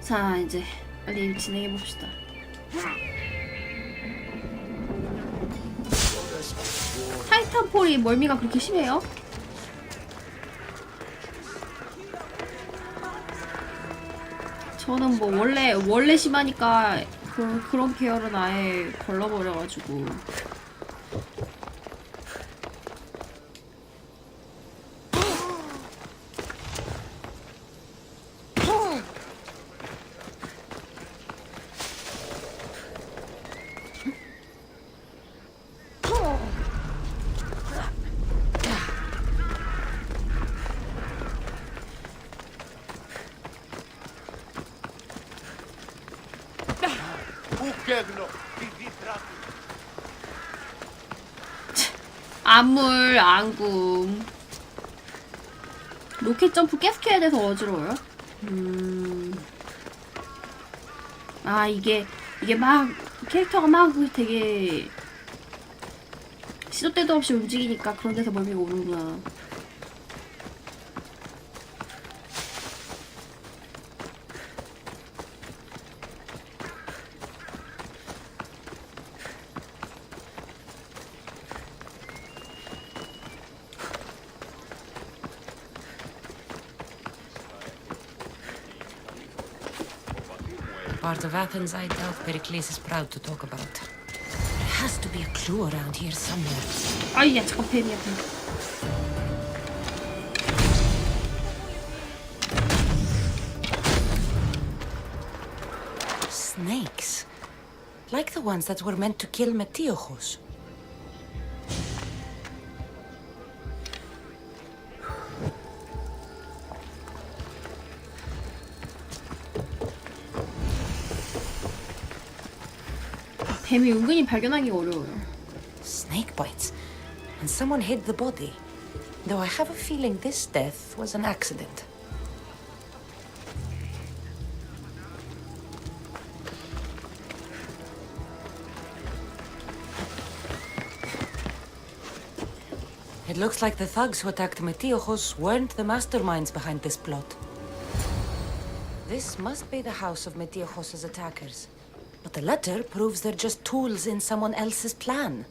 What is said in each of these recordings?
자, 이제 빨리 진행해 봅시다. 타이탄폴이 멀미가 그렇게 심해요? 저는 뭐 원래 심하니까 그런 계열은 아예 걸러버려가지고. 안물, 안굼. 로켓 점프 계속 해야 돼서 어지러워요? 아, 이게 막, 캐릭터가 막 되게, 시도 때도 없이 움직이니까 그런 데서 멀미가 오는구나. Part of Athens I doubt Pericles is proud to talk about. There has to be a clue around here somewhere. 아이, 야, 잠깐, 뱀이야, 뱀. Snakes. Like the ones that were meant to kill Metiochos. 뱀이 은근히 발견하기가 어려워요. Snake bites. And someone hid the body. Though I have a feeling this death was an accident. It looks like the thugs who attacked Metiochos weren't the masterminds behind this plot. This must be the house of Metiochos' attackers. But the letter proves they're just tools in someone else's plan.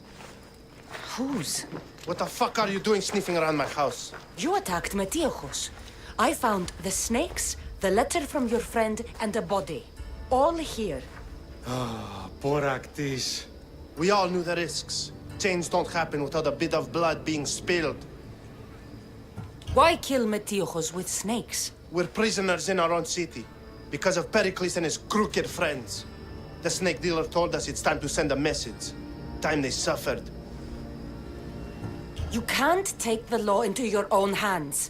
Whose? What the fuck are you doing sniffing around my house? You attacked Metiochos. I found the snakes, the letter from your friend, and a body. All here. Ah, Boraktis. We all knew the risks. Change don't happen without a bit of blood being spilled. Why kill Metiochos with snakes? We're prisoners in our own city because of Pericles and his crooked friends. The snake dealer told us it's time to send a message. Time they suffered. You can't take the law into your own hands.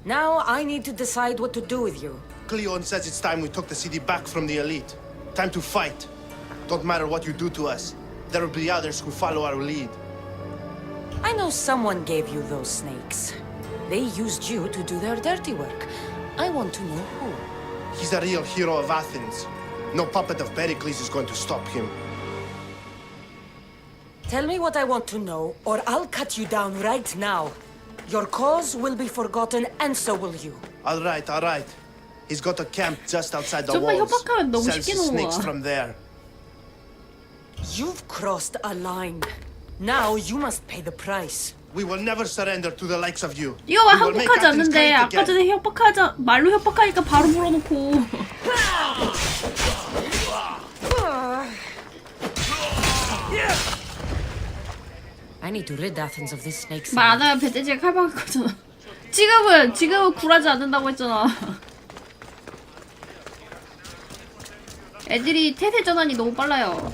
Now I need to decide what to do with you. Cleon says it's time we took the city back from the elite. Time to fight. Don't matter what you do to us. There will be others who follow our lead. I know someone gave you those snakes. They used you to do their dirty work. I want to know who. He's the real hero of Athens. No puppet of Pericles is going to stop him. Tell me what I want to know, or I'll cut you down right now. Your cause will be forgotten, and so will you. All right, all right. He's got a camp just outside the 정말 walls. 협박하면 너무 Sells 쉽게 his snakes 넘어가. from there. You've crossed a line. Now you must pay the price. We will never surrender to the likes of you. 이거 왜 We will make 항복하지 Athens 않는데 great 아까 again. 전에 말로 협박하니까 바로 물어놓고. I need to rid Athens of this snake. 말 안 하면 배돼지가 칼박을 거잖아. 지금은 굴하지 않는다고 했잖아. 애들이 태세 전환이 너무 빨라요.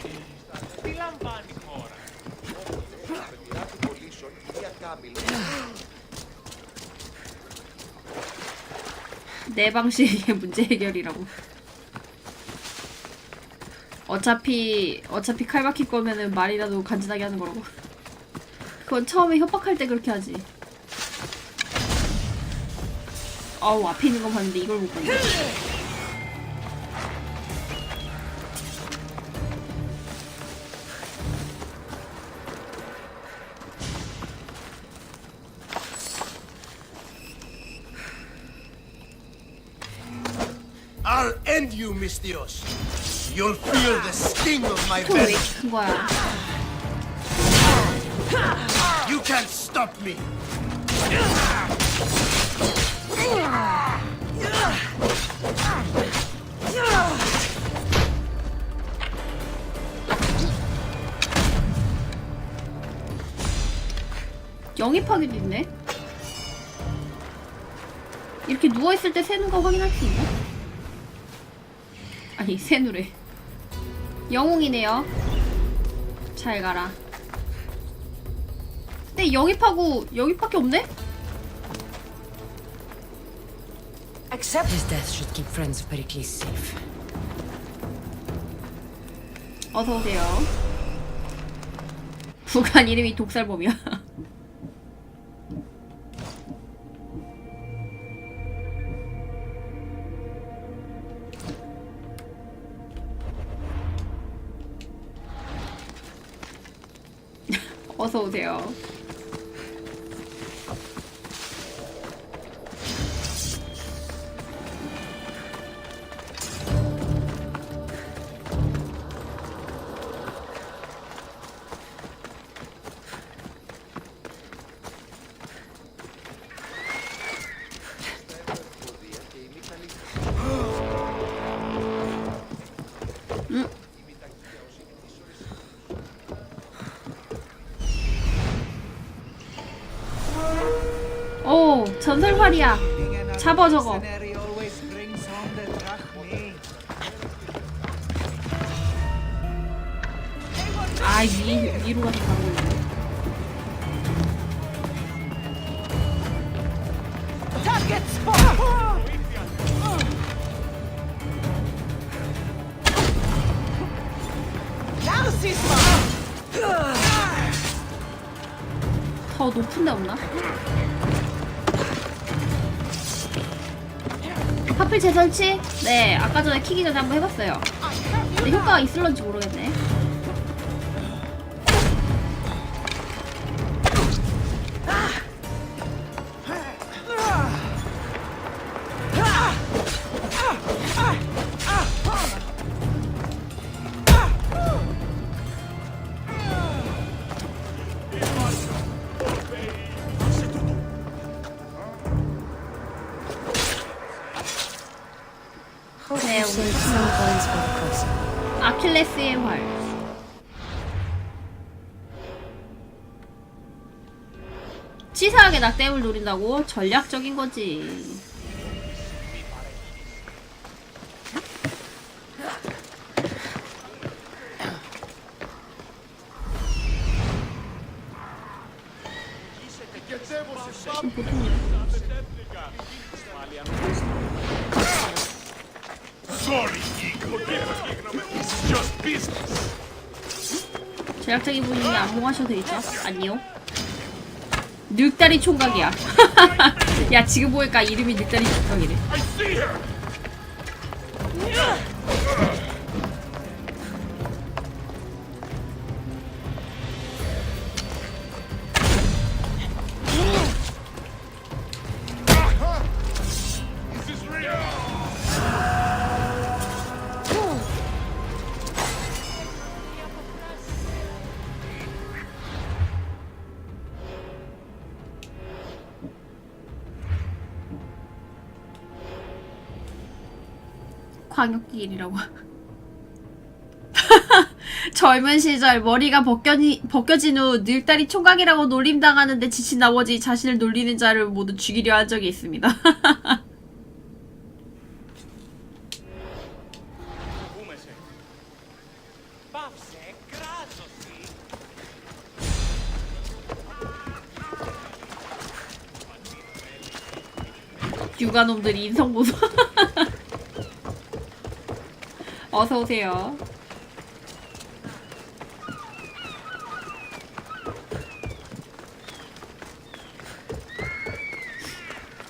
내 방식의 문제 해결이라고. 어차피 칼 박힐 거면은 말이라도 간지나게 하는 거라고. 그건 처음에 협박할 때 그렇게 하지. 아우, 앞에 있는 거 봤는데 이걸 못 봤네. Our end you, Mistios. You'll feel the sting of my 왜 venom. 이렇게 큰 거야? You can't stop me. 영입하기도 있네. 이렇게 누워있을 때 새누가 확인할 수 있나? 아니 새누래. 영웅이네요. 잘 가라. 근데 영입하고 여기밖에 없네? Except his death should keep friends of Pericles safe. 어서오세요. 부관 이름이 독살범이야. 어서오세요. 오, 전설활이야. 잡아 저거. 아, 위로 가서 가고 있네. 더 높은 데 없나? 하필 재설치? 네, 아까 전에 키기 전에 한번 해봤어요. 근데 효과가 있을런지 모르겠네. 네, 아킬레스의 활. 치사하게 낙댐을 노린다고? 전략적인 거지. 제약적인 분이 안봉하셔도 되겠죠? 아니요. 늑다리 총각이야. 야, 지금 보니까 이름이 늑다리 총각이래. 광역길이라고. 젊은 시절 머리가 벗겨진 후 늙다리 총각이라고 놀림당하는데 지친 나머지 자신을 놀리는 자를 모두 죽이려 한 적이 있습니다. 육아놈들이 인성보소. 어서오세요.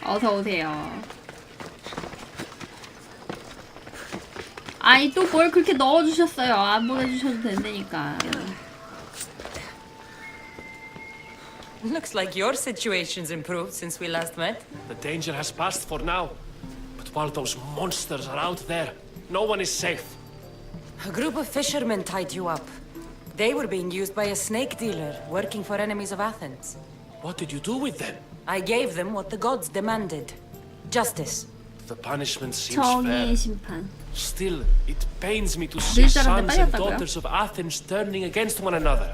어서오세요. 아니 또 뭘 그렇게 넣어주셨어요. 안 보내주셔도 된다니까. Looks like your situation's improved since we last met. The danger has passed for now. But while those monsters are out there, No one is safe. A group of fishermen tied you up. They were being used by a snake dealer working for enemies of Athens. What did you do with them? I gave them what the gods demanded. Justice. The punishment seems 정의의 fair. 심판. Still, it pains me to see 늘 사람들 sons and 빨렸다고요? daughters of Athens turning against one another.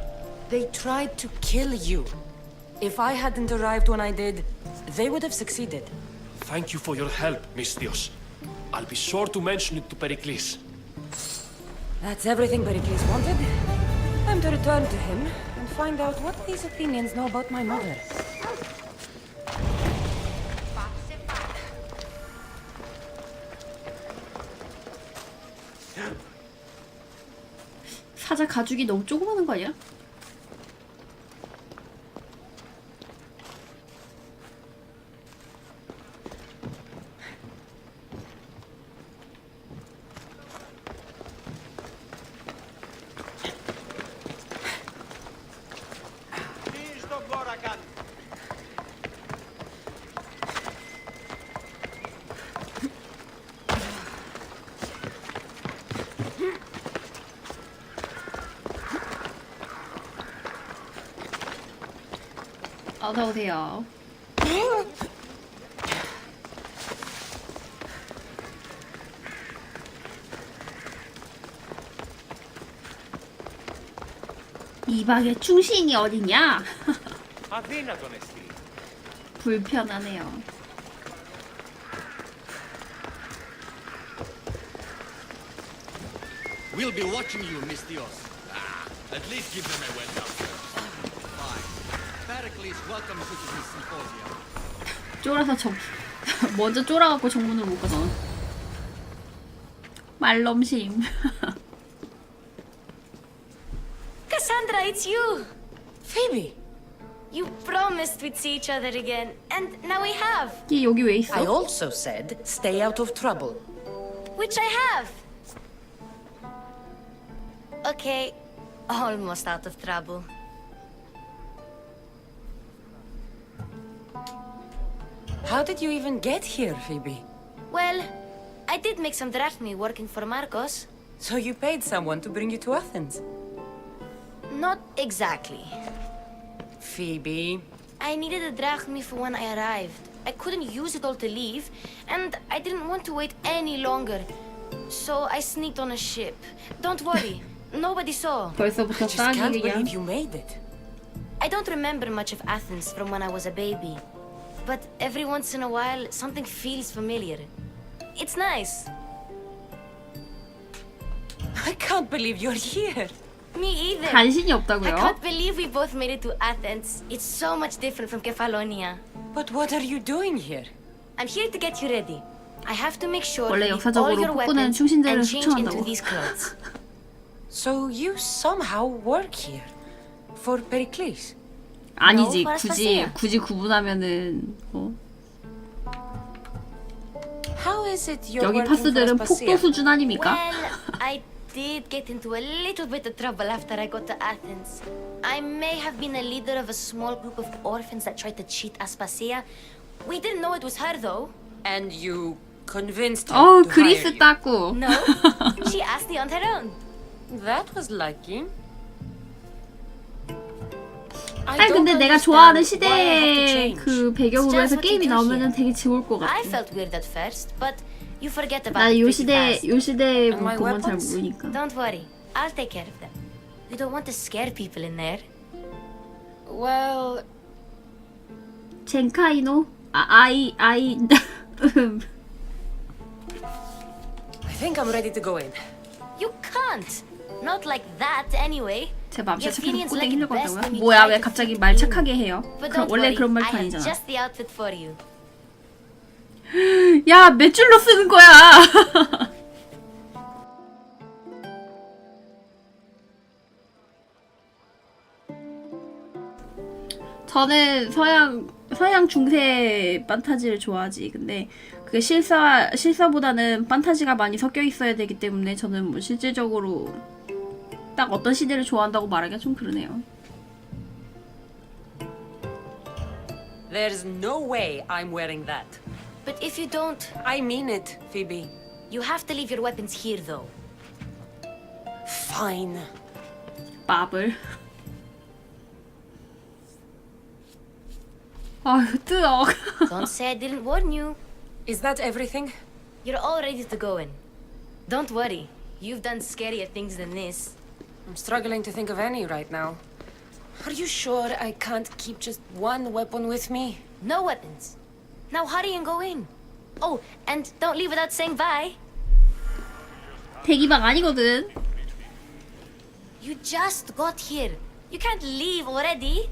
They tried to kill you. If I hadn't arrived when I did, they would have succeeded. Thank you for your help, Mystios. I'll be sure to mention it to Pericles. That's everything Pericles wanted. Time to return to him and find out what these Athenians know about my mother. 사자 가죽이 너무 조그마한 거 아니야? 어서 오세요. 이 방에 충신이 어디냐? Αδύνατον εστί. 불편하네요. We'll be watching you, Mystios. At least give them a welcome. Fine. Pericles welcomes you to this symposium. 쫄아서 먼저 쫄아갖고 정문을 못 가잖아. 말넘심. Cassandra, it's you! Phoebe! You promised we'd see each other again, and now we have! 얘 여기 왜 I 있어? also said, stay out of trouble. Which I have! Okay, almost out of trouble. How did you even get here, Phoebe? Well, I did make some drachmi working for Marcos. So you paid someone to bring you to Athens? Not exactly. Phoebe... I needed a drachmi for when I arrived. I couldn't use it all to leave, and I didn't want to wait any longer. So I sneaked on a ship. Don't worry, nobody saw. 벌써부터 I just can't 싸기 그냥. believe you made it. I don't remember much of Athens from when I was a baby. But every once in a while, something feels familiar. It's nice. I can't believe you're here. Me either. 간신히 I 없다고요? can't believe we both made it to Athens. It's so much different from Kefalonia. But what are you doing here? I'm here to get you ready. I have to make sure 원래 you leave all 역사적으로 your 폭군은 weapons 충신들을 and change into 숙청한다고. these clothes. So you somehow work here. For Pericles. 아니지. No, 굳이 구분하면은 How is it you're 여기 working for 파스들은 폭도 Aspasia? 수준 아닙니까? Well, I did get into a little bit of trouble after I got to Athens. I may have been a leader of a small group of orphans that tried to cheat Aspasia. We didn't know it was her, though. And you convinced her 어우 to 그리스 hire you. 따꾸. No, she asked me on her own. That was lucky. 아니 don't 근데 내가 understand 좋아하는 why I have to 시대의 change. 그 배경으로 It's 해서 just what 게임이 you do 나오면은 here. 되게 좋을 것 I 같아. felt weird at first, but you forget about 나 it 요 pretty 시대 fast. 요 시대 And my 보면 잘 weapons? 모르니까. Don't worry, I'll take care of them. You don't want to scare people in there. Well, 젠카이노? 아이 I think I'm ready to go in. you can't. Not like that, anyway. 제 맘씨 The 착해서 Athenians 꼬댕이 like it 흘려고 best 한다고요? when you 뭐야 try 왜 to 갑자기 fit 말 in. 착하게 해요? But 그럼 don't 원래 worry, 그런 말도 I have 아니잖아. just the outfit for you. 야, 몇 줄로 쓰는 거야? 저는 서양 중세 판타지를 좋아하지. 근데 그 실사보다는 판타지가 많이 섞여 있어야 되기 때문에 저는 뭐 실질적으로 딱 어떤 시대를 좋아한다고 말하기가 좀 그러네요. There's no way I'm wearing that. But if you don't, I mean it, Phoebe. You have to leave your weapons here, though. Fine. 밥을. 아유 뜨거. Don't say I didn't warn you. Is that everything? You're all ready to go in. Don't worry. You've done scarier things than this. I'm struggling to think of any right now. Are you sure I can't keep just one weapon with me? No weapons. Now hurry and go in. Oh, and don't leave without saying bye. 대기방 아니거든. You just got here. You can't leave already.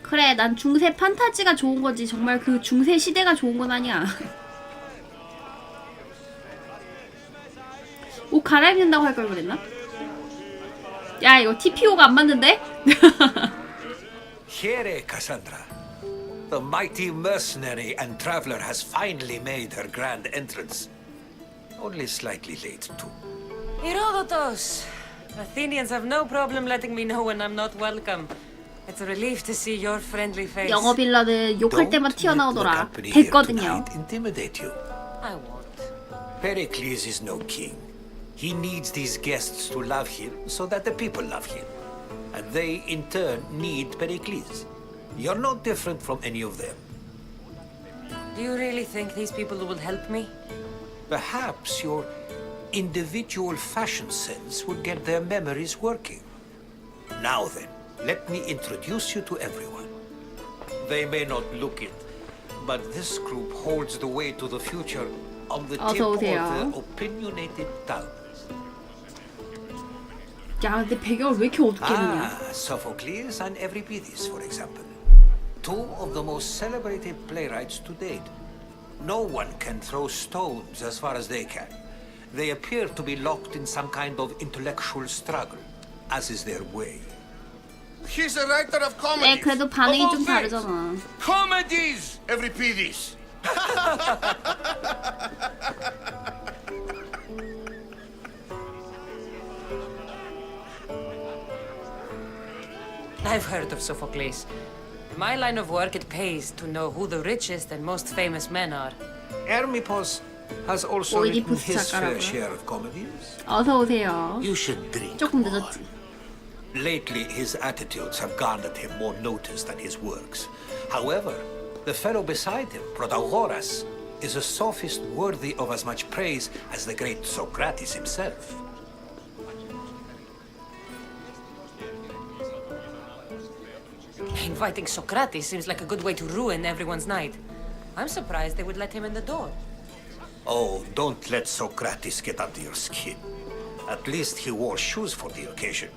그래, 난 중세 판타지가 좋은 거지. 정말 그 중세 시대가 좋은 건 아니야. 옷 갈아입는다고 할 걸 그랬나? 야, 이거 TPO가 안 맞는데? Here, Cassandra. The mighty mercenary and traveler has finally made her grand entrance. Only slightly late, too. Herodotus! Athenians have no problem letting me know when I'm not welcome. It's a relief to see your friendly face. 영어 빌런은 욕할 때만 Don't let the 튀어나오더라. company here 됐거든요. tonight intimidate you. I won't. Pericles is no king. He needs these guests to love him so that the people love him. And they, in turn, need Pericles. You're no different from any of them. Do you really think these people will help me? Perhaps your individual fashion sense would get their memories working. Now then, let me introduce you to everyone. They may not look it, but this group holds the way to the future on the tip of their opinionated tongues. 야, 근데 배경을 왜 이렇게 어둡게 했냐? Ah, Sophocles and Euripides, for example. Two of the most celebrated playwrights to date. No one can throw stones as far as they can. They appear to be locked in some kind of intellectual struggle, as is their way. He's a writer of 네, comedies. 그래도 반응이 좀 다르잖아. Comedies, Euripides. I've heard of Sophocles. In my line of work, it pays to know who the richest and most famous men are. Hermippos has also written 오이디푸스 his fair 작가라고요? share of comedies. 어서 오세요. You should drink 조금 more. 늦었지. Lately, his attitudes have garnered him more notice than his works. However, the fellow beside him, Protagoras, is a sophist worthy of as much praise as the great Socrates himself. Inviting Socrates seems like a good way to ruin everyone's night. I'm surprised they would let him in the door. Oh, don't let Socrates get under your skin. At least he wore shoes for the occasion.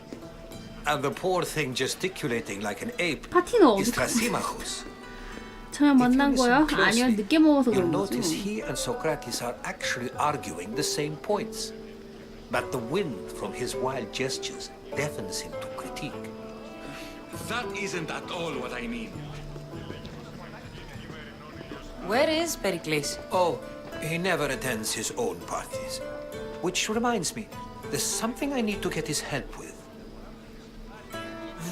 And the poor thing gesticulating like an ape 파티는 is 어디 Thrasymachus. 저녁 If you 만난 거야? listen 아니요, closely, 늦게 먹어서 you'll 그런 notice 거지. he and Socrates are actually arguing the same points. But the wind from his wild gestures deafens him to critique. That isn't at all what I mean. Where is Pericles? Oh, he never attends his own parties. Which reminds me, there's something I need to get his help with.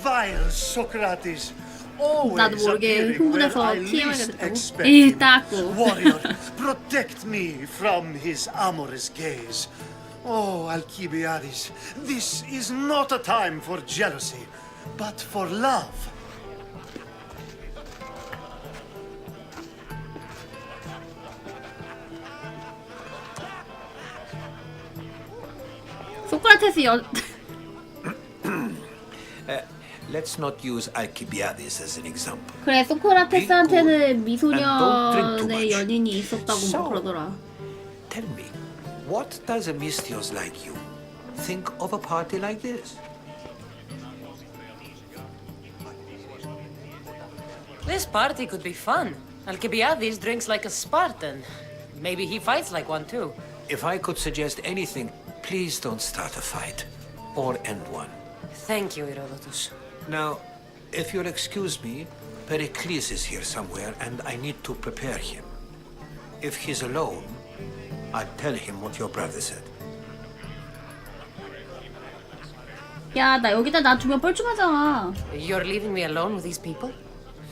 Vile Socrates, always 나도 모르게 appearing where 흥분해서 I TMI가 least 됐다고. expect 일 him. 닦고. Warrior, protect me from his amorous gaze. Oh, Alcibiades, this is not a time for jealousy, but for love. 소크라테스 Let's not use Alcibiades as an example. 그래, 소크라테스한테는 And don't drink too 미소년의 much. 연인이 있었다고 So- 뭐 그러더라. Tell me, what does a Mystios like you think of a party like this? This party could be fun. Alcibiades drinks like a Spartan. Maybe he fights like one too. If I could suggest anything, please don't start a fight or end one. Thank you, Herodotus. Now, if you'll excuse me, Pericles is here somewhere and I need to prepare him. If he's alone, I'll tell him what your brother said. 야, 나 여기다 나 두면 뻘쭘하잖아. You're leaving me alone with these people?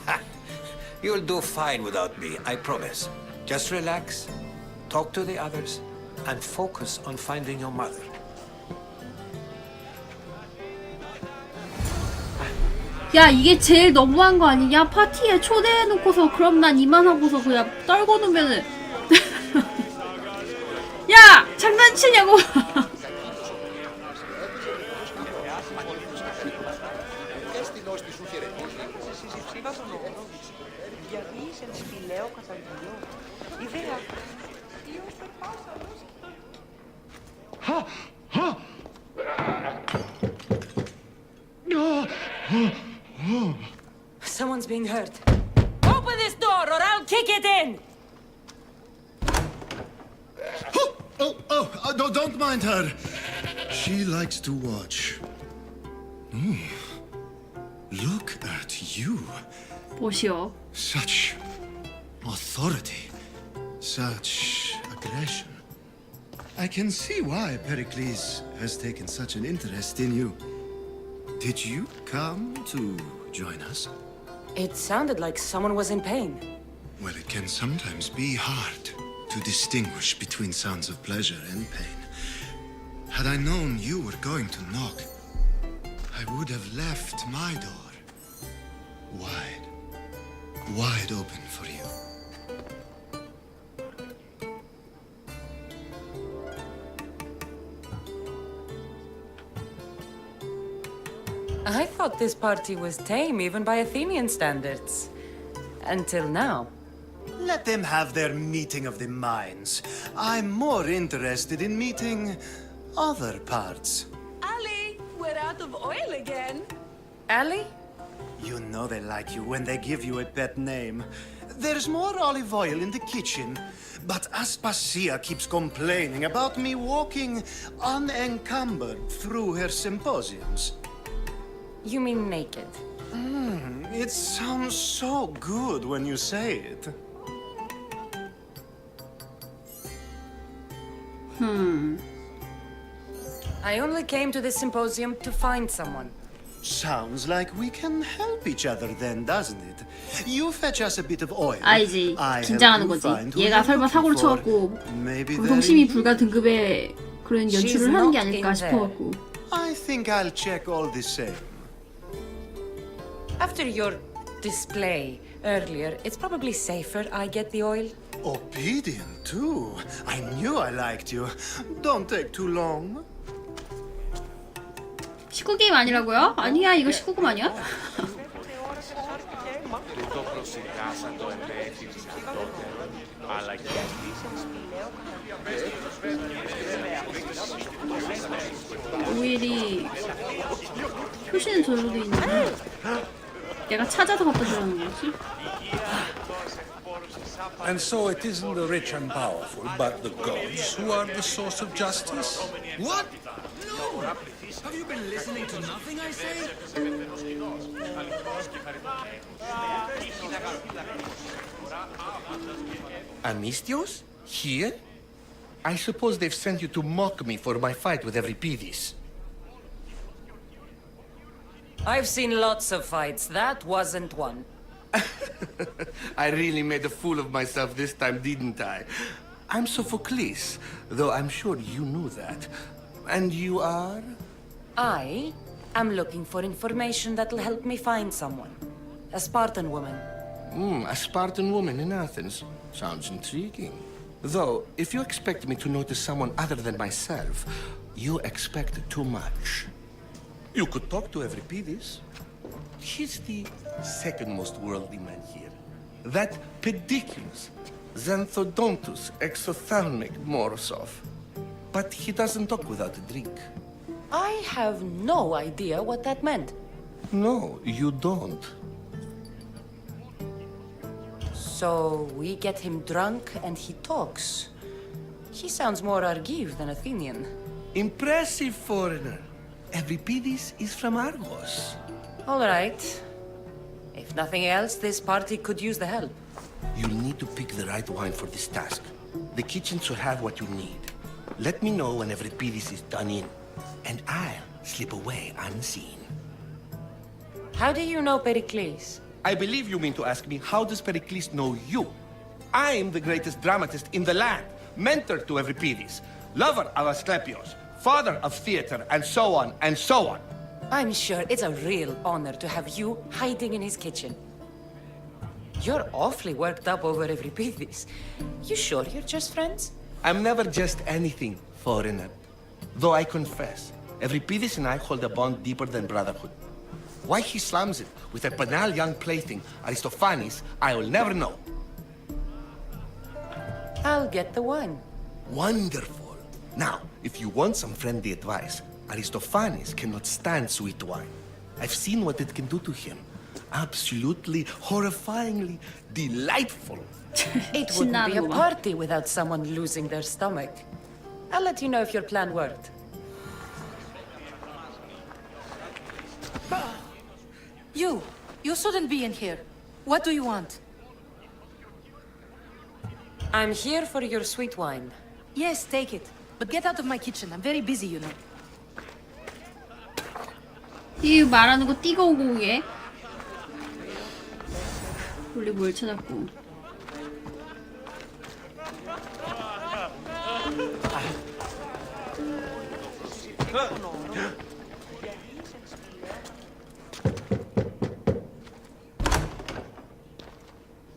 Ha! You'll do fine without me, I promise. Just relax, talk to the others, and focus on finding your mother. 야, 이게 제일 너무한 거 아니냐? 파티에 초대해놓고서 그럼 난 이만하고서 그냥 떨고 놓으면은 야! 장난치냐고! Someone's being hurt. Open this door or I'll kick it in! No, don't mind her. She likes to watch. Look at you. 보시오. Such authority. Such aggression. I can see why Pericles has taken such an interest in you. Did you come to join us? It sounded like someone was in pain. Well, it can sometimes be hard to distinguish between sounds of pleasure and pain. Had I known you were going to knock, I would have left my door wide open for you. I thought this party was tame even by Athenian standards. Until now. Let them have their meeting of the minds. I'm more interested in meeting other parts. Ali, we're out of oil again. Ali? You know they like you when they give you a pet name. There's more olive oil in the kitchen, but Aspasia keeps complaining about me walking unencumbered through her symposiums. You mean naked? It sounds so good when you say it. I only came to this symposium to find someone. Sounds like we can help each other then, doesn't it? You fetch us a bit of oil. 알지. I help 긴장하는 you 거지. find who 얘가 you're 설마 사고를 looking for. 쳐갖고 Maybe 방송 they're 심의 in- 불가 등급의 그런 연출을 하는 게 아닐까 싶어갖고. I think I'll check all the same. After your display earlier, it's probably safer I get the oil. Obedient, too. I knew I liked you. Don't take too long. 19게임 아니라고요? 아니야, 이거 19금 아니야? 오일이 표시는 저절로 돼 있는데 내가 찾아서 갖다 주라는 거지? And so it isn't the rich and powerful, but the gods who are the source of justice? What? No! Have you been listening to nothing I say? Amistios? Here? I suppose they've sent you to mock me for my fight with Euripides. I've seen lots of fights. That wasn't one. I really made a fool of myself this time, didn't I? I'm Sophocles, though I'm sure you knew that. And you are? I am looking for information that'll help me find someone. A Spartan woman. A Spartan woman in Athens. Sounds intriguing. Though, if you expect me to notice someone other than myself, you expect too much. You could talk to Euripides. He's the second most worldly man here. That pediculous, Xanthodontus exophthalmic Morosov. But he doesn't talk without a drink. I have no idea what that meant. No, you don't. So we get him drunk and he talks. He sounds more Argiv than Athenian. Impressive foreigner. Euripides is from Argos. All right. If nothing else, this party could use the help. You'll need to pick the right wine for this task. The kitchen should have what you need. Let me know when Euripides is done in, and I'll slip away unseen. How do you know Pericles? I believe you mean to ask me, how does Pericles know you? I'm the greatest dramatist in the land, mentor to Euripides, lover of Asclepius, father of theater, and so on and so on. I'm sure it's a real honor to have you hiding in his kitchen. You're awfully worked up over Euripides. You sure you're just friends? I'm never just anything, foreigner. Though I confess, Euripides and I hold a bond deeper than brotherhood. Why he slams it with a banal young plaything, Aristophanes, I will never know. I'll get the wine. Wonderful. Now, if you want some friendly advice, Aristophanes cannot stand sweet wine. I've seen what it can do to him. Absolutely, horrifyingly delightful. It wouldn't be a 신나는구만. party without someone losing their stomach. I'll let you know if your plan worked. You shouldn't be in here. What do you want? I'm here for your sweet wine. Yes, take it. But get out of my kitchen. I'm very busy, you know. 이 말하는 거 띠가 오고 오게. 원래 뭘 찾았고.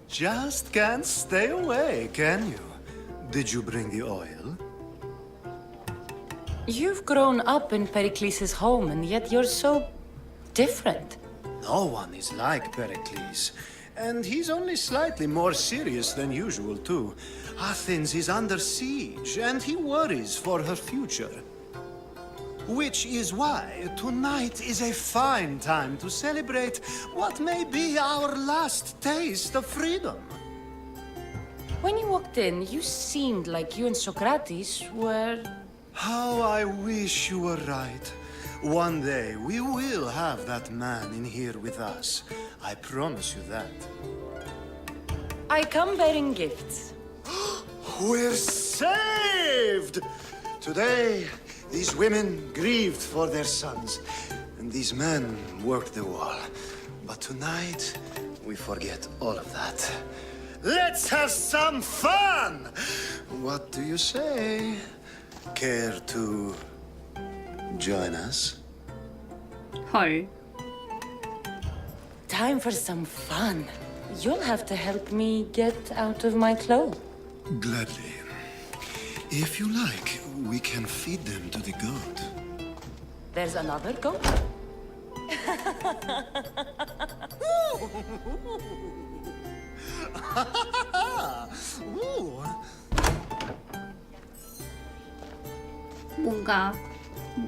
Just can't stay away, can you? Did you bring the oil? You've grown up in Pericles' home, and yet you're so different. No one is like Pericles. And he's only slightly more serious than usual, too. Athens is under siege, and he worries for her future. Which is why tonight is a fine time to celebrate what may be our last taste of freedom. When you walked in, you seemed like you and Socrates were... How I wish you were right. One day we will have that man in here with us. I promise you that. I come bearing gifts. We're saved! Today, these women grieved for their sons, and these men worked the wall. But tonight, we forget all of that. Let's have some fun! What do you say? Care to join us? 헐. Time for some fun. You'll have to help me get out of my clothes. Gladly. If you like, we can feed them to the goat. There's another goat? Ooh.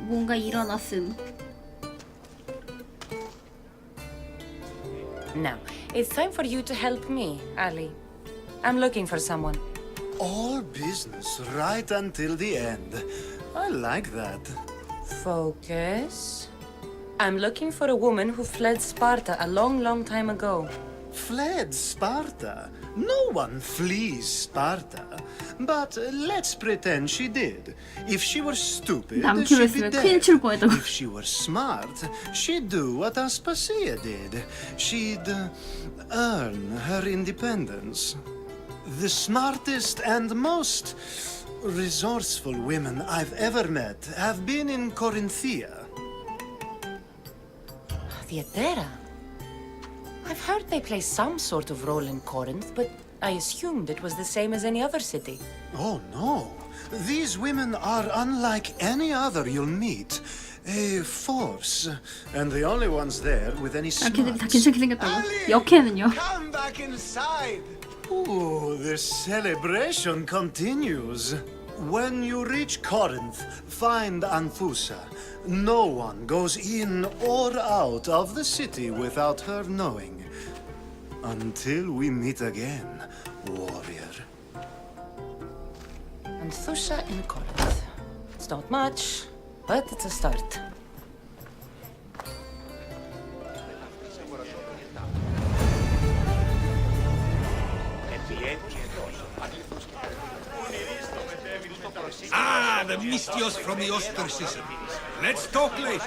뭔가 일어났음. Now, it's time for you to help me, Ali. I'm looking for someone. All business right until the end. I like that. Focus. I'm looking for a woman who fled Sparta a long, long time ago. Fled Sparta? No one flees Sparta. But let's pretend she did. If she were stupid, 남기로 she'd be 했으면 큰일 dead. 칠 뻔했다고. If she were smart, she'd do what Aspasia did. She'd earn her independence. The smartest and most resourceful women I've ever met have been in Corinthia. Theatera? I've heard they play some sort of role in Corinth, but I assumed it was the same as any other city. Oh, no. These women are unlike any other you'll meet. A force. And the only ones there with any 아, 걔들이 다 smarts. 괜찮게 생겼다고. 역해는요. Come back inside. Ooh, the celebration continues. When you reach Corinth, find Anthusa. No one goes in or out of the city without her knowing. Until we meet again, warrior. Anthusa in Corinth. It's not much, but it's a start. Ah, the Mystios from the ostracism. Let's talk later.